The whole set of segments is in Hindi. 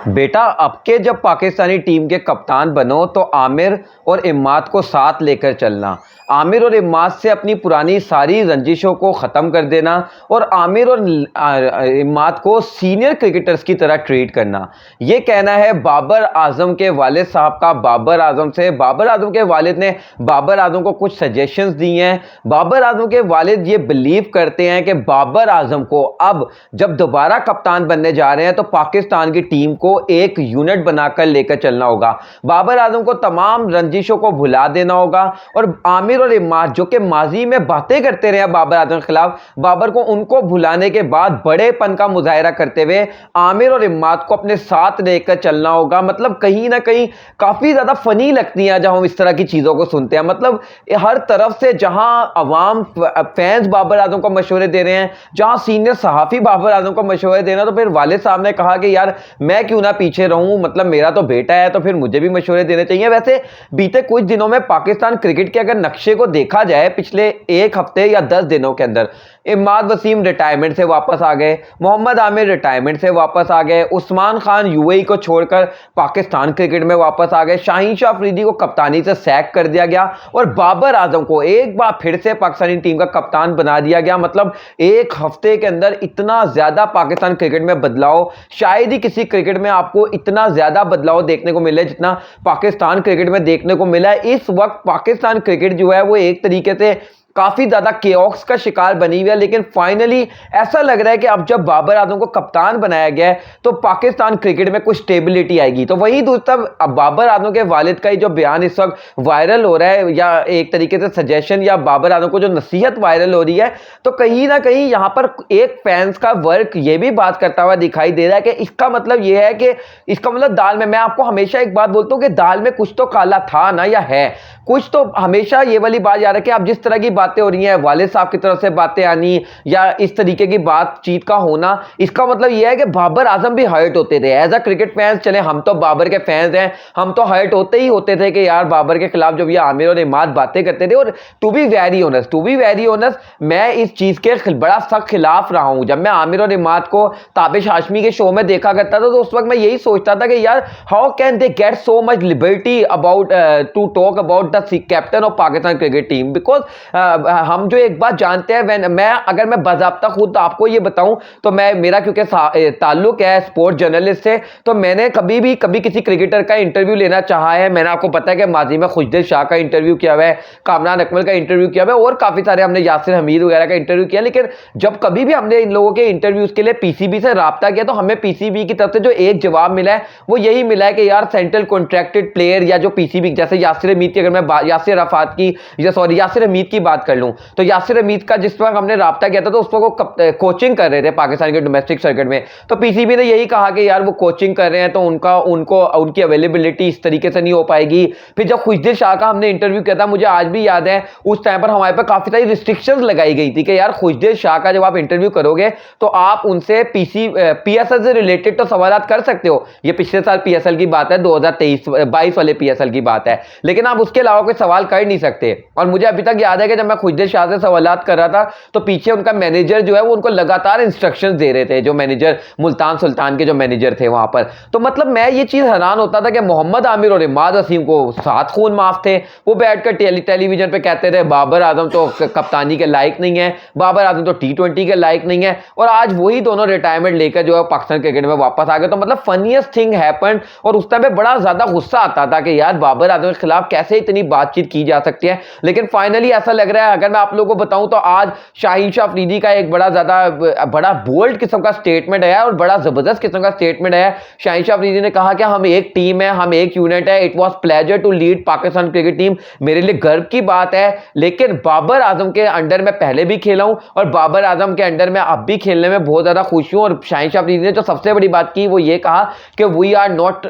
बेटा अब के जब पाकिस्तानी टीम के कप्तान बनो तो आमिर और इम्माद को साथ लेकर चलना। आमिर और इम्माद से अपनी पुरानी सारी रंजिशों को ख़त्म कर देना और आमिर और इम्माद को सीनियर क्रिकेटर्स की तरह ट्रीट करना। ये कहना है बाबर आजम के वालिद साहब का बाबर आजम से। बाबर आजम के वालिद ने बाबर आजम को कुछ सजेशंस दी हैं। बाबर आजम के वालिद ये बिलीव करते हैं कि बाबर आजम को अब जब दोबारा कप्तान बनने जा रहे हैं तो पाकिस्तान की टीम को एक यूनिट बनाकर लेकर चलना होगा। बाबर आजम को तमाम रंजिशों को भुला देना होगा और आमिर और इम्माद जो कि माजी में बातें करते रहे बाबर आजम के खिलाफ, बाबर को उनको भुलाने के बाद बड़ेपन का मुजाहिरा करते हुए आमिर और इम्माद को अपने साथ लेकर चलना होगा। मतलब कहीं ना कहीं काफी ज्यादा फनी लगती है जब हम इस तरह की चीजों को सुनते हैं। मतलब हर तरफ से जहां अवाम फैंस बाबर आजम को मशवरे दे रहे हैं, जहां सीनियर सहाफी बाबर आजम को मशवरे देना, तो फिर वालिद साहब ने कहा कि यार मैं क्यों ना पीछे रहूं, मतलब मेरा तो बेटा है तो फिर मुझे भी मशवरे देने चाहिए। वैसे बीते कुछ दिनों में पाकिस्तान क्रिकेट के अगर नक्शे को देखा जाए, पिछले एक हफ्ते या 10 दिनों के अंदर इमाद वसीम रिटायरमेंट से वापस आ गए, मोहम्मद आमिर रिटायरमेंट से वापस आ गए, उस्मान खान यूएई को छोड़कर पाकिस्तान क्रिकेट में वापस आ गए, शाहीन शाह अफरीदी को कप्तानी से सैक कर दिया गया और बाबर आजम को एक बार फिर से पाकिस्तानी टीम का कप्तान बना दिया गया। मतलब एक हफ्ते के अंदर इतना ज्यादा पाकिस्तान क्रिकेट में बदलाव, शायद ही किसी क्रिकेट में आपको इतना ज्यादा बदलाव देखने को मिले जितना पाकिस्तान क्रिकेट में देखने को मिला है। इस वक्त पाकिस्तान क्रिकेट जो है वो एक तरीके से काफी ज्यादा केओस का शिकार बनी हुई है, लेकिन फाइनली ऐसा लग रहा है कि अब जब बाबर आजम को कप्तान बनाया गया है तो पाकिस्तान क्रिकेट में कुछ स्टेबिलिटी आएगी। तो वही दोस्तों, अब बाबर आजम के वालिद का ही जो बयान इस वक्त वायरल हो रहा है, या एक तरीके से सजेशन या बाबर आजम को जो नसीहत वायरल हो रही है, तो कहीं ना कहीं यहां पर एक फैंस का वर्क ये भी बात करता हुआ दिखाई दे रहा है कि इसका मतलब ये है कि इसका मतलब दाल में, मैं आपको हमेशा एक बात बोलता हूं कि दाल में कुछ तो काला था ना, या है कुछ तो। हमेशा ये वाली बात याद है कि आप जिस तरह की बातें हो रही हैं, वालिद साहब की तरफ से बातें आनी या इस तरीके की बातचीत का होना, इसका मतलब यह है कि बाबर आजम भी हर्ट होते थे एज अ क्रिकेट फैंस। चले हम तो बाबर के फैंस हैं, हम तो हर्ट होते ही होते थे कि यार बाबर के खिलाफ जब ये आमिर और इमाद बातें करते थे। और टू बी वेरी ऑनेस्ट मैं इस चीज के बड़ा सख्त खिलाफ रहा हूं। जब मैं आमिर और इमाद को ताबिश हाशमी के शो में देखा करता था तो उस वक्त मैं यही सोचता था कि यार how can they get so much liberty about to talk about the captain of Pakistan cricket team. Because हम जो एक बात जानते हैं, अगर मैं बाज़ाब्ता खुद आपको ये बताऊं तो मेरा क्योंकि ताल्लुक है स्पोर्ट्स जर्नलिस्ट से, तो मैंने कभी किसी क्रिकेटर का इंटरव्यू लेना चाहा है। मैंने आपको पता है कि माजी में खुशदिल शाह का इंटरव्यू किया हुआ है, कामरान अकमल का इंटरव्यू किया हुआ है और काफी सारे हमने यासिर हमीद वगैरह का इंटरव्यू किया। लेकिन जब कभी भी हमने इन लोगों के इंटरव्यूज के लिए पीसीबी से राब्ता किया तो हमें पीसीबी की तरफ से जो एक जवाब मिला है वो यही मिला है कि यार सेंट्रल कॉन्ट्रैक्टेड प्लेयर या जो पीसीबी, जैसे यासिर हमीद की, अगर मैं यासिर अराफात की यासिर हमीद की बात कर लूं तो यासिर हमीद का जिस वक्त हमने राब्ता किया था तो उस वक्त वो कोचिंग कर रहे थे पाकिस्तान के डोमेस्टिक सर्किट में, तो पीसीबी ने यही कहा कि यार वो कोचिंग कर रहे हैं तो उनकी अवेलेबिलिटी इस तरीके से नहीं हो पाएगी। फिर जब खुशदिल शाह का हमने इंटरव्यू किया था, मुझे आज भी याद है उस टाइम पर हमारे पर काफी सारी रिस्ट्रिक्शंस लगाई गई थी कि यार खुशदिल शाह का जब आप इंटरव्यू करोगे तो आप उनसे पीएसएल से रिलेटेड तो सवाल कर सकते हो। ये पिछले साल पीएसएल की बात है, 2023-22 वाले पीएसएल की बात है, लेकिन आप उसके अलावा कोई सवाल कर नहीं सकते। और मुझे अभी तक याद है कि जब मैं खुशदिल शाह से सवालात कर रहा था तो पीछे उनका मैनेजर जो है वो उनको लगातार इंस्ट्रक्शंस दे रहे थे, जो मैनेजर मुल्तान सुल्तान के जो मैनेजर थे वहां पर। तो मतलब मैं ये चीज हैरान होता था कि मोहम्मद आमिर और इमाद वसीम को सात खून माफ थे, वो बैठकर टेलीविजन पे कहते थे बाबर आजम तो कप्तानी के लायक नहीं है, बाबर आजम तो T20 के लायक नहीं है, और आज वही दोनों रिटायरमेंट लेकर जो है पाकिस्तान क्रिकेट में वापस आ गए। तो मतलब फनीएस्ट थिंग हैपेंड, और उस टाइम पे बड़ा ज्यादा गुस्सा आता था कि यार बाबर आजम के खिलाफ कैसे इतनी बातचीत की जा सकती है। लेकिन फाइनली ऐसा लग रहा है, अगर मैं आप लोगों को बताऊं तो आज शाहीन शाह अफरीदी का एक बड़ा बोल्ड किस्म का स्टेटमेंट आया और बड़ा जबरदस्त किस्म का स्टेटमेंट आया। शाहीन शाह अफरीदी ने कहा कि हम एक टीम है, हम एक यूनिट है, it was pleasure to lead Pakistan cricket team, मेरे लिए गर्व की बात है। लेकिन बाबर आजम के अंडर में पहले भी खेला हूं और बाबर आजम के अंडर में अब भी खेलने में बहुत ज्यादा खुश हूं। और शाहीन शाह अफरीदी ने जो सबसे बड़ी बात की वो ये कहा कि we are not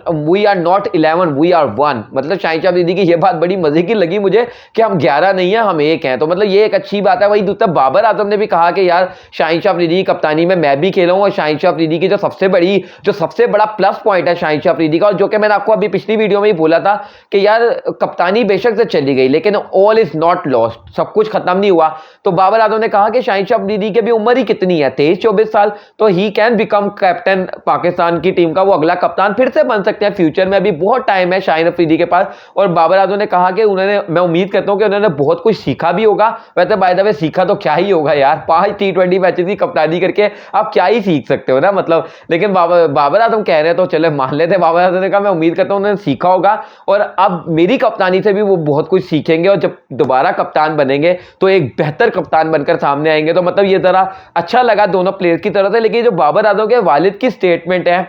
11, we are 1। मतलब शाहीन शाह अफरीदी की ये बात बड़ी मजे की लगी मुझे कि हम 11 नहीं है, हम एक हैं। तो तो मतलब ये एक अच्छी बात है। वही दूसरा बाबर आजम ने भी कहा कि यार शाहीन शाह अफरीदी की कप्तानी में मैं भी खेला हूं, और शाहीन शाह अफरीदी की जो सबसे बड़ा प्लस पॉइंट है शाहीन शाह अफरीदी का, और जो कि मैंने आपको अभी पिछली वीडियो में ही बोला था कि यार कप्तानी बेशक से चली गई लेकिन ऑल इज नॉट लॉस्ट, सब कुछ खत्म नहीं हुआ। तो बाबर आजम ने कहा कि शाहीन शाह अफरीदी की भी उम्र ही कितनी है, 23-24 साल, तो he can become captain Pakistan की टीम का, वो अगला कप्तान फिर से बन सकते हैं फ्यूचर में, अभी बहुत टाइम है शाहीन अफरीदी के पास। और बाबर आजम ने कहा कि मैं उम्मीद करता हूं कि उन्होंने बहुत कुछ सीखा भी होगा। वैसे बाय द वे सीखा तो क्या ही होगा यार, 5 T20 मैचेस की कप्तानी करके आप क्या ही सीख सकते हो ना, मतलब। लेकिन बाबर आजम कह रहे हैं तो चले मान लेते हैं। बाबर आजम ने कहा मैं उम्मीद करता हूं उन्होंने सीखा होगा, और अब मेरी कप्तानी से भी वो बहुत कुछ सीखेंगे, और जब दोबारा कप्तान बनेंगे तो एक बेहतर कप्तान बनकर सामने आएंगे। तो मतलब ये जरा अच्छा लगा दोनों प्लेयर्स की तरफ से। लेकिन जो बाबर आजम के वालिद की स्टेटमेंट है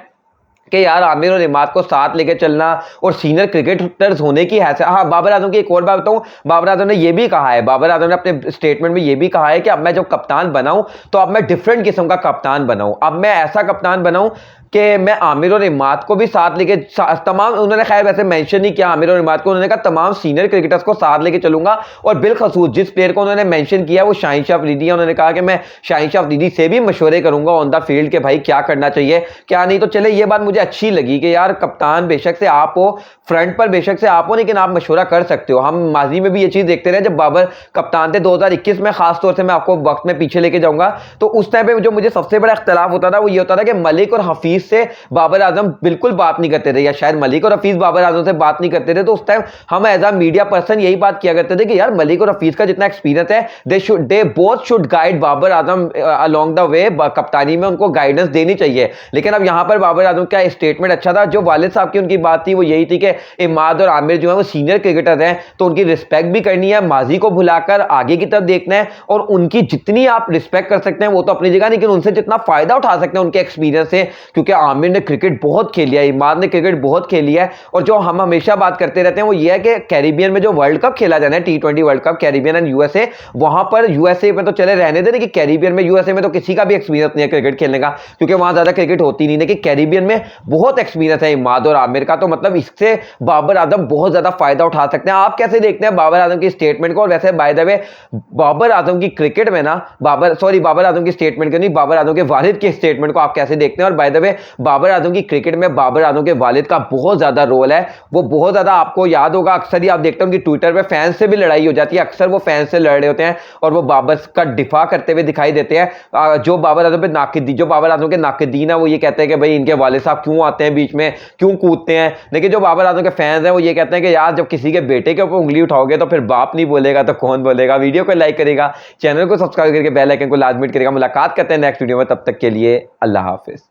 कि यार आमिर और इमाद को साथ लेके चलना और सीनियर क्रिकेटर्स होने की हैसियत। हाँ, बाबर आजम की एक और बात बताऊं, बाबर आजम ने ये भी कहा है, बाबर आजम ने अपने स्टेटमेंट में ये भी कहा है कि अब मैं जब कप्तान बनाऊं तो अब मैं डिफरेंट किस्म का कप्तान बनाऊं, अब मैं ऐसा कप्तान बनाऊं कि मैं आमिर और इमाद को भी साथ लेके तमाम, उन्होंने खैर वैसे मेंशन नहीं किया आमिर और इमाद को, उन्होंने कहा तमाम सीनियर क्रिकेटर्स को साथ लेके चलूंगा। और बिलखसूस जिस प्लेयर को उन्होंने मेंशन किया वो शाहीन शाह अफरीदी है। उन्होंने कहा कि मैं शाहीन शाह अफरीदी से भी मशवरे करूंगा ऑन द फील्ड के भाई क्या करना चाहिए क्या नहीं। तो चले ये बात मुझे अच्छी लगी कि यार कप्तान बेशक से आप हो, फ्रंट पर बेशक से आप हो, लेकिन आप मशवरा कर सकते हो। हम माजी में भी ये चीज देखते रहे, जब बाबर कप्तान थे 2021 में, खासतौर से मैं आपको वक्त में पीछे लेके जाऊंगा, तो उस टाइम पे जो मुझे सबसे बड़ा इख्तलाफ होता था वो ये होता था कि मलिक और हफीज से बाबर आजम बिल्कुल बात नहीं करते थे, या शायद मलिक और हफीज बाबर आजम से बात नहीं करते थे। तो उस टाइम हम एज अ मीडिया पर्सन यही बात किया करते थे कि यार मलिक और हफीज का जितना एक्सपीरियंस है they both should guide Babar Azam along the way, कप्तानी में उनको गाइडेंस देनी चाहिए। लेकिन अब यहां पर बाबर आजम का स्टेटमेंट अच्छा था, जो वालिद साहब की उनकी बात थी वो यही थी कि इमाद और आमिर जो है वो सीनियर क्रिकेटर हैं, तो उनकी रिस्पेक्ट भी करनी है, माजी को भुलाकर आगे की तरफ देखना है, और उनकी जितनी आप रिस्पेक्ट कर सकते हैं वो तो अपनी जगह, लेकिन उनसे जितना फायदा उठा सकते हैं उनके एक्सपीरियंस से, क्योंकि आमिर ने क्रिकेट बहुत खेली है, इमाद ने क्रिकेट बहुत खेली है। और जो हम हमेशा बात करते रहते हैं वो ये है कि कैरिबियन में जो वर्ल्ड कप खेला जाना है, T20 world cup, Caribbean and USA, वहां पर यूएसए में तो चले रहने देने कि कैरिबियन में, यूएसए में तो किसी का भी एक्सपीरियंस नहीं है क्रिकेट खेलने का, क्योंकि वहां ज्यादा क्रिकेट होती नहीं, लेकिन कैरिबियन में बहुत एक्सपीरियंस है इमाद और आमिर का। तो मतलब इससे बाबर आजम बहुत ज्यादा फायदा उठा सकते हैं। आप कैसे देखते हैं बाबर आजम की स्टेटमेंट को? और वैसे by the way Babar Azam की क्रिकेट में ना, बाबर आजम की स्टेटमेंट को नहीं, बाबर आजम के वालिद की स्टेटमेंट को आप कैसे देखते हैं? और by the way Babar Azam की क्रिकेट में बाबर आजम के वालिद का बहुत ज्यादा रोल है, वो बहुत ज्यादा, आपको याद होगा अक्सर ही आप देखते हो उनकी ट्विटर पे फैंस से भी लड़ाई हो जाती है, अक्सर वो फैंस से लड़ रहे होते हैं और वो बाबर का दिफा करते हुए दिखाई देते हैं। जो बाबर आजम पे जो बाबर आजम के नाकिदीन है वो ये कहते हैं कि भाई इनके वालिद साहब क्यों आते हैं बीच में, क्यों कूदते हैं, लेकिन जो बाबर आजम के फैंस हैं वो ये कहते हैं कि यार जब किसी के बेटे के ऊपर उंगली उठाओगे तो फिर बाप नहीं बोलेगा तो कौन बोलेगा। वीडियो को लाइक करेगा, चैनल को सब्सक्राइब करके बेल आइकन को लाजमी करेगा। मुलाकात करते हैं नेक्स्ट वीडियो में, तब तक के लिए अल्लाह हाफिज।